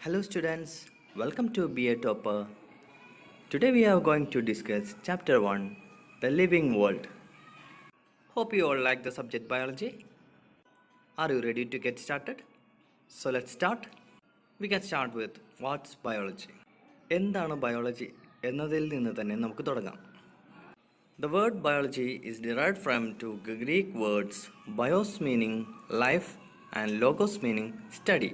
Hello students, welcome to Be a Topper. Today we are going to discuss Chapter 1, The Living World. Hope you all like the subject biology. Are you ready to get started? So let's start. We can start with what's biology. എന്താണ് biology എന്നതിൽ നിന്ന് തന്നെ നമുക്ക് തുടങ്ങാം. The word biology is derived from two Greek words, bios meaning life and logos meaning study.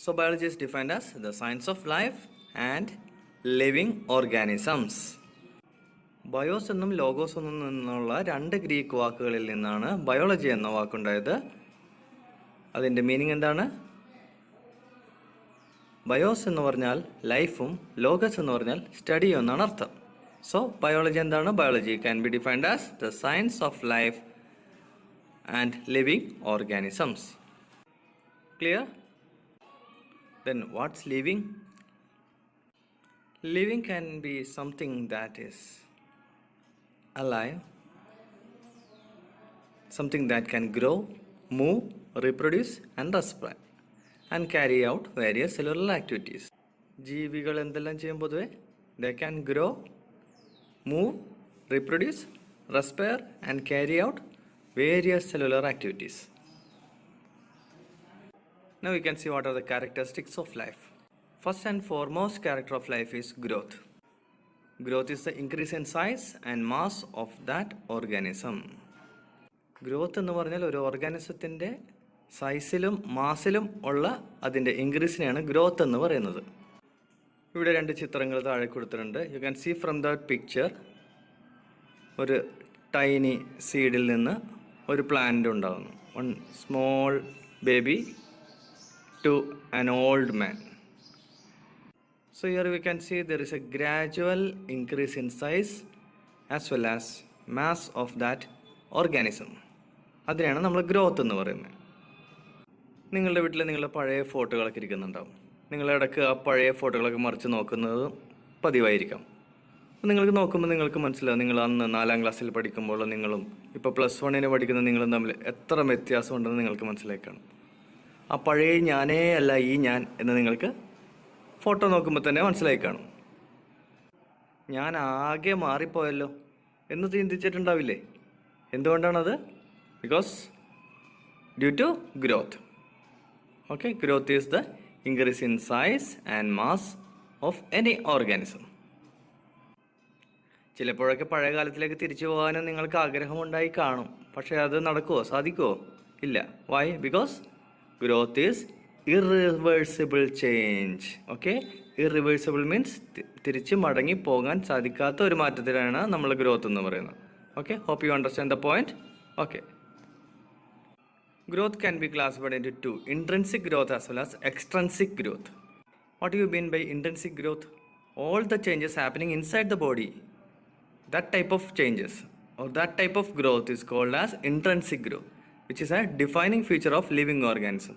So biology is defined as the science of life and living organisms. BIOS എന്നും logos എന്നും നിന്നുള്ള രണ്ട് Greek വാക്കുകളിൽ നിന്നാണ് biology എന്ന വാക്കുണ്ടായത്. അതിൻ്റെ meaning എന്താണ്? BIOS എന്ന് പറഞ്ഞാൽ ലൈഫും ലോഗസ് എന്ന് പറഞ്ഞാൽ സ്റ്റഡിയും എന്നാണ് അർത്ഥം. സോ ബയോളജി എന്താണ്? Biology can be defined as the science of life and living organisms. Clear? Then what's living? Living can be something that is alive, something that can grow, move, reproduce and respire and carry out various cellular activities. ജീവികൾ എന്തെല്ലാം ചെയ്യും പൊതുവെ? They can grow, move, reproduce, respire and carry out various cellular activities. Now we can see what are the characteristics of life. First and foremost character of life is growth. Growth is the increase in size and mass of that organism. Growth എന്ന് പറഞ്ഞാൽ ഒരു ഓർഗാനിസത്തിൻ്റെ സൈസിലും മാസിലും ഉള്ള അതിൻ്റെ ഇൻക്രീസിനെയാണ് growth എന്ന് പറയുന്നത്. ഇവിടെ രണ്ട് ചിത്രങ്ങൾ താഴെ കൊടുത്തിട്ടുണ്ട്. You can see from the picture ഒരു ടൈനി സീഡിൽ നിന്ന് ഒരു പ്ലാന്റ് ഉണ്ടാകുന്നു. One small baby to an old man. So here we can see there is a gradual increase in size as well as mass of that organism. അതിനെയാണ് നമ്മൾ growth എന്ന് പറയുന്നത്. നിങ്ങളുടെ വീട്ടിൽ നിങ്ങളുടെ പഴയ ഫോട്ടോകളൊക്കെ ഇരിക്കുന്നുണ്ടാവും. നിങ്ങളിടയ്ക്ക് ആ പഴയ ഫോട്ടോകളൊക്കെ മറിച്ച് നോക്കുന്നത് പതിവായിരിക്കാം. അപ്പോൾ നിങ്ങൾക്ക് നോക്കുമ്പോൾ നിങ്ങൾക്ക് മനസ്സിലാവും നിങ്ങൾ അന്ന് 4ാം ക്ലാസ്സിൽ പഠിക്കുമ്പോൾ നിങ്ങളും ഇപ്പോൾ +1 പഠിക്കുന്ന നിങ്ങളും തമ്മിൽ എത്ര വ്യത്യാസമുണ്ടെന്ന് നിങ്ങൾക്ക് മനസ്സിലാക്കണം. ആ പഴയ ഞാനേ അല്ല ഈ ഞാൻ എന്ന് നിങ്ങൾക്ക് ഫോട്ടോ നോക്കുമ്പോൾ തന്നെ മനസ്സിലായി കാണും. ഞാൻ ആകെ മാറിപ്പോയല്ലോ എന്ന് ചിന്തിച്ചിട്ടുണ്ടാവില്ലേ? എന്തുകൊണ്ടാണത്? Because due to growth. Okay, growth is the increase in size and mass of any organism. ചിലപ്പോഴൊക്കെ പഴയ കാലത്തിലേക്ക് തിരിച്ചു പോകാനും നിങ്ങൾക്ക് ആഗ്രഹമുണ്ടായി കാണും. പക്ഷേ അത് നടക്കുമോ? സാധിക്കുമോ? ഇല്ല. Why? Because growth is irreversible change. Okay, irreversible means തിരിച്ച് മടങ്ങി പോകാൻ സാധിക്കാത്ത ഒരു മാറ്റത്തിലാണ് നമ്മൾ ഗ്രോത്ത് എന്ന് പറയുന്നത്. Okay, hope you understand the point. Okay, growth can be classified into two: intrinsic growth as well as extrinsic growth. What do you mean by intrinsic growth? All the changes happening inside the body, that type of changes or that type of growth is called as intrinsic growth, which is a defining feature of living organism.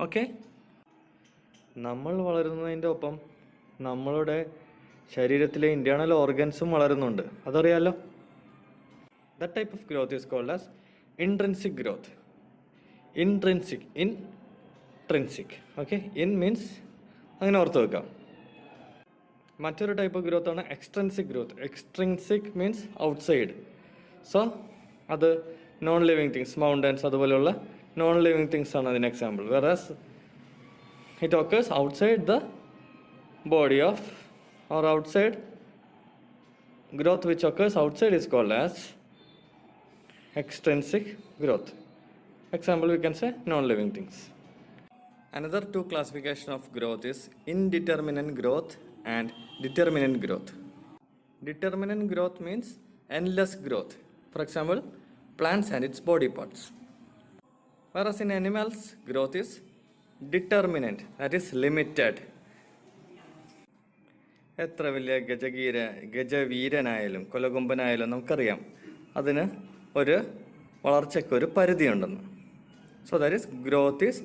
Okay, നമ്മൾ വളരുന്നതിൻ്റെ ഒപ്പം നമ്മളുടെ ശരീരത്തിലെ internal ഓർഗൻസും വളരുന്നുണ്ട്. അതറിയാലോ. That type of growth is called as intrinsic growth. Intrinsic. Okay, in means അങ്ങനെ ഓർത്ത് വെക്കാം. മറ്റൊരു ടൈപ്പ് ഓഫ് ഗ്രോത്ത് ആണ് extrinsic growth. Extrinsic means outside. So അത് നോൺ ലിവിങ് തിങ്സ്, മൗണ്ടൻസ് അതുപോലെയുള്ള നോൺ ലിവിങ് തിങ്സ് ആണ് അതിന് example. Whereas it occurs outside the body of or outside growth which occurs outside is called as extrinsic growth. Example, we can say non-living things. Another two classification of growth is indeterminate growth and determinate growth. Determinate growth means endless growth. For example, plants and its body parts. Whereas in animals, growth is determinate, that is limited. എത്ര വലിയ ഗജവീരനായാലും കൊലകൊമ്പനായാലും നമുക്കറിയാം അതിന് ഒരു വളർച്ചയ്ക്കൊരു പരിധിയുണ്ടെന്ന്. So that is growth is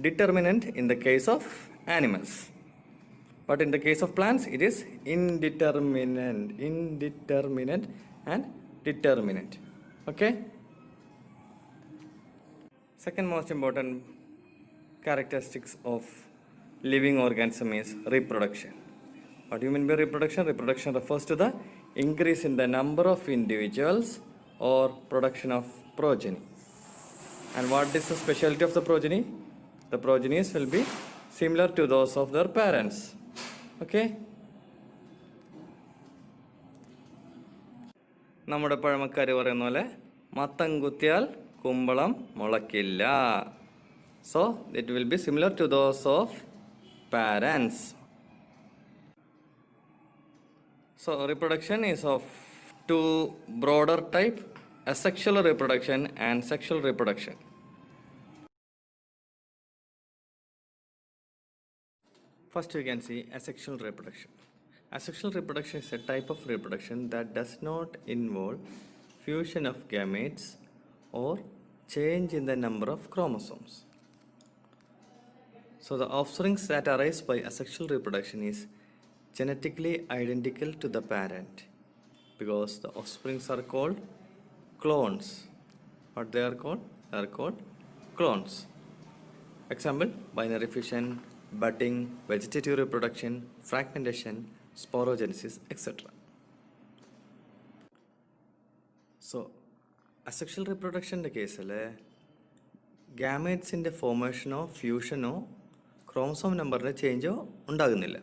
determinant in the case of animals. But in the case of plants, it is indeterminate and determinate. Okay? Second most important characteristics of living organism is reproduction. What do you mean by reproduction? Reproduction refers to the increase in the number of individuals or production of progeny. And what is the specialty of the progeny? The progenies will be similar to those of their parents. Okay? നമ്മുടെ പഴമക്കാർ പറയുന്ന പോലെ മത്തം കുത്തിയാൽ കുമ്പളം മുളയ്ക്കില്ല. So it will be similar to those of parents. So reproduction is of two broader type, asexual reproduction and sexual reproduction. First we can see asexual reproduction. Asexual reproduction is a type of reproduction that does not involve fusion of gametes or change in the number of chromosomes. So the offsprings that arise by asexual reproduction is genetically identical to the parent because the offsprings are called clones. What they are called? They are called clones. Example, binary fission, budding, vegetative reproduction, fragmentation, sporogenesis, etc. So, asexual reproduction in the case, gametes in the formation of fusion or chromosome number change undagunnilla.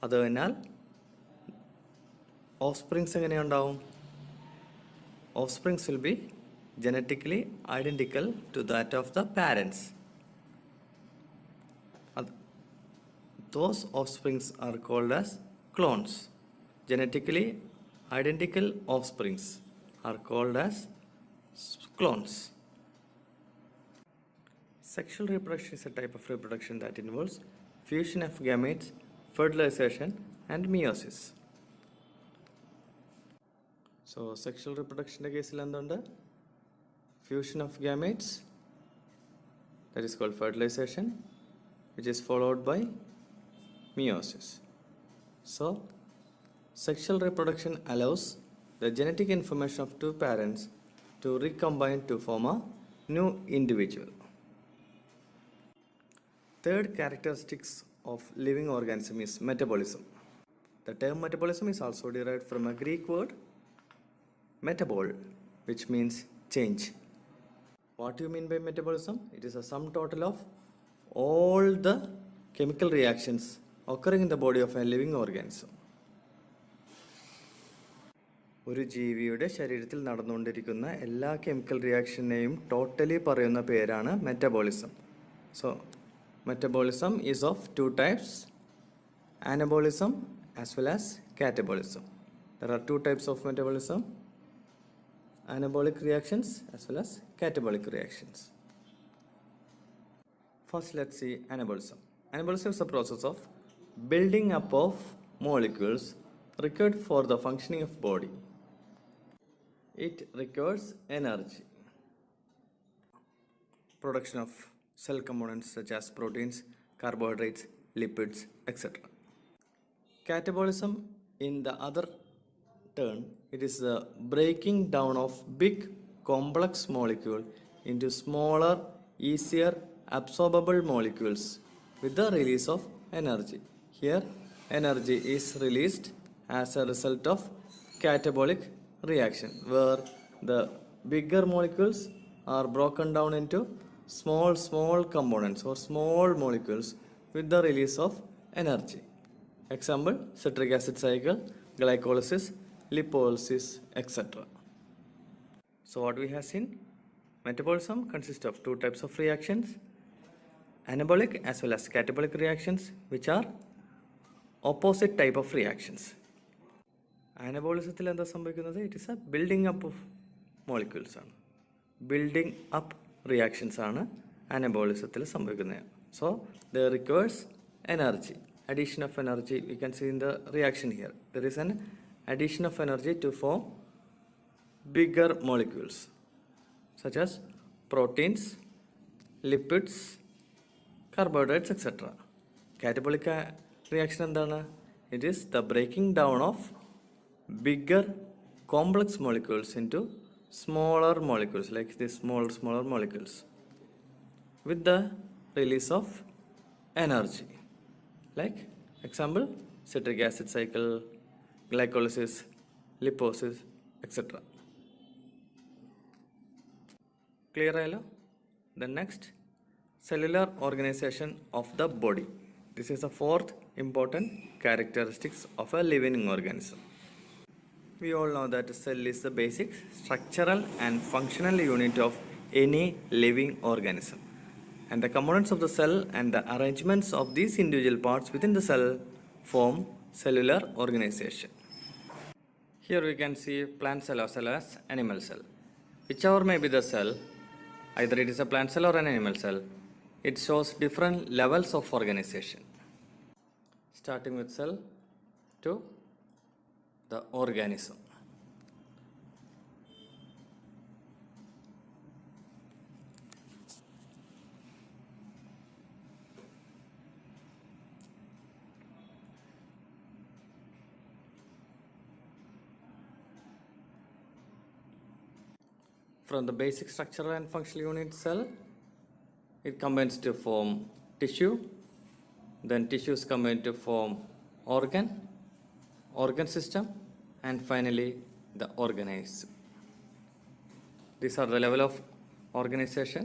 Adayinal offsprings engane undavum? Offsprings will be genetically identical to that of the parents. Those offsprings are called as clones. Genetically identical offsprings are called as clones. Sexual reproduction is a type of reproduction that involves fusion of gametes, fertilization, and meiosis. So, sexual reproduction case fusion of gametes, that is called fertilization, which is followed by meiosis. So, sexual reproduction allows the genetic information of two parents to recombine to form a new individual. Third characteristics of living organism is metabolism. The term metabolism is also derived from a Greek word metabol, which means change. What do you mean by metabolism? It is a sum total of all the chemical reactions occurring in the body of a living organism. ഒരു ജീവിയുടെ ശരീരത്തിൽ നടന്നുകൊണ്ടിരിക്കുന്ന എല്ലാ chemical റിയാക്ഷനെയും totally പറയുന്ന പേരാണ് metabolism. So metabolism is of two types, anabolism as well as catabolism. There are two types of metabolism, anabolic reactions as well as catabolic reactions. First, let's see anabolism. Anabolism is the process of building up of molecules required for the functioning of body. It requires energy. Production of cell components such as proteins, carbohydrates, lipids, etc. Catabolism, in the other turn, it is the breaking down of big complex molecule into smaller, easier absorbable molecules with the release of energy. Here, energy is released as a result of catabolic reaction, where the bigger molecules are broken down into small components or small molecules with the release of energy. Example, citric acid cycle, glycolysis, lipolysis, etc. So what we have seen, metabolism consists of two types of reactions, anabolic as well as catabolic reactions, which are opposite type of reactions. Anabolismത്തിൽ എന്താ സംഭവിക്കുന്നത്? It is A building up of molecules ആണ്. Building up reactions ആണ് അനബോളിസത്തിൽ സംഭവിക്കുന്നത്. So the requires energy, addition of energy. We can see in the reaction here, there is an addition of energy to form bigger molecules such as proteins, lipids, carbohydrates, etc. Catabolic Reaction എന്താണ്? It is the breaking down of bigger complex molecules into smaller molecules, like these smaller molecules, with the release of energy. Like example, citric acid cycle, glycolysis, lipolysis, etc. Clear ആയല്ലോ? The next, cellular organization of the body. This is the fourth important characteristics of a living organism. We all know that cell is the basic structural and functional unit of any living organism. And the components of the cell and the arrangements of these individual parts within the cell form cellular organization. Here we can see plant cell as well as animal cell. Whichever may be the cell, either it is a plant cell or an animal cell, it shows different levels of organization. Starting with cell to the organism. From the basic structural and functional unit cell, it combines to form tissue, then tissues combine to form organ system, and finally the organism. These are the level of organization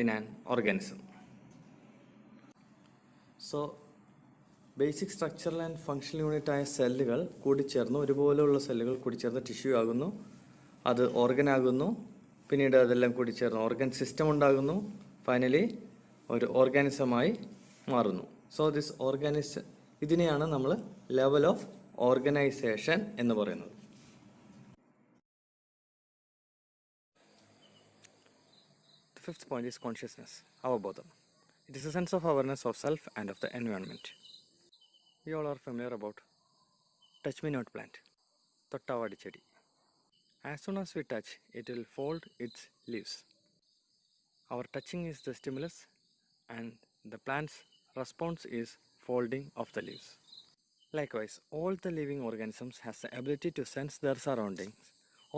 in an organism. So basic structural and functional unit ആയ സെല്ലുകൾ കൂടിച്ചേർന്ന് ഒരുപോലെയുള്ള സെല്ലുകൾ കൂടിച്ചേർന്ന് tissue ആകുന്നു, അത് organ ആകുന്നു, പിന്നീട് അതെല്ലാം കൂടിച്ചേർന്ന് ഓർഗൻ സിസ്റ്റം ഉണ്ടാകുന്നു, ഫൈനലി ഒരു ഓർഗാനിസമായി മാറുന്നു. സോ ഇതിനെയാണ് നമ്മൾ ലെവൽ ഓഫ് ഓർഗനൈസേഷൻ എന്ന് പറയുന്നത്. The fifth point is consciousness, avabodham. It is a sense of awareness of self and of the environment. We all are familiar about touch me not plant, തൊട്ടാവാടി ചെടി. As soon as we touch, it will fold its leaves. Our touching is the stimulus and the plant's response is folding of the leaves. Likewise, all the living organisms has the ability to sense their surroundings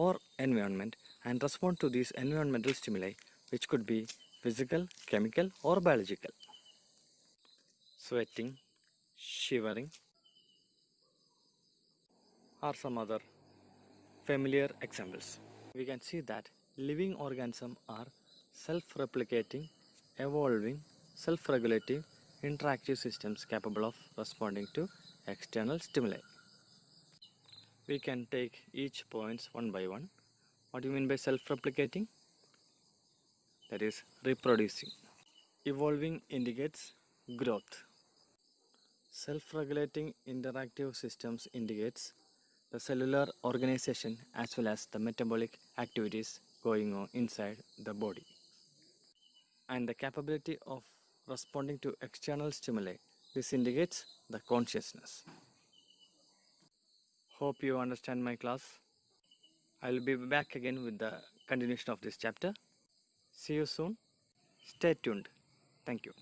or environment and respond to these environmental stimuli, which could be physical, chemical or biological. Sweating, shivering are some other familiar examples. We can see that living organisms are self-replicating, evolving, self-regulating, interactive systems capable of responding to external stimuli. We can take each points one by one. What do you mean by self-replicating? That is reproducing. Evolving indicates growth. Self-regulating interactive systems indicates the cellular organization as well as the metabolic activities going on inside the body. And the capability of responding to external stimuli, this indicates the consciousness. Hope you understand my class. I will be back again with the continuation of this chapter. See you soon. Stay tuned. Thank you.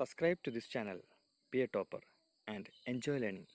Subscribe to this channel, be a topper, and enjoy learning.